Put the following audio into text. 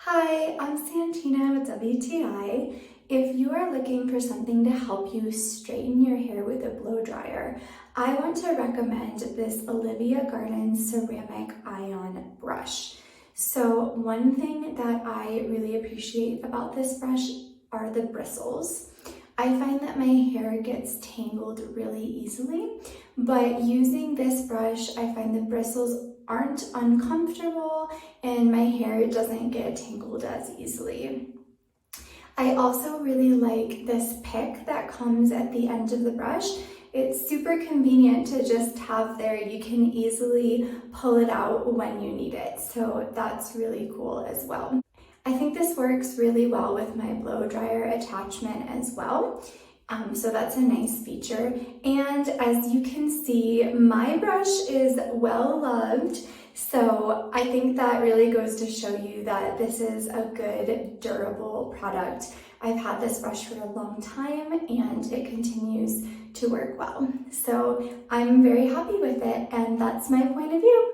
Hi, I'm Santina with WTI. If you are looking for something to help you straighten your hair with a blow dryer, I want to recommend this Olivia Garden Ceramic Ion Brush. So one thing that I really appreciate about this brush are the bristles. I find that my hair gets tangled really easily, but using this brush, I find the bristles aren't uncomfortable and my hair doesn't get tangled as easily. I also really like this pick that comes at the end of the brush. It's super convenient to just have there. You can easily pull it out when you need it, so that's really cool as well. I think this works really well with my blow dryer attachment as well. So that's a nice feature. And as you can see, my brush is well loved. So I think that really goes to show you that this is a good, durable product. I've had this brush for a long time and it continues to work well. So I'm very happy with it, and that's my point of view.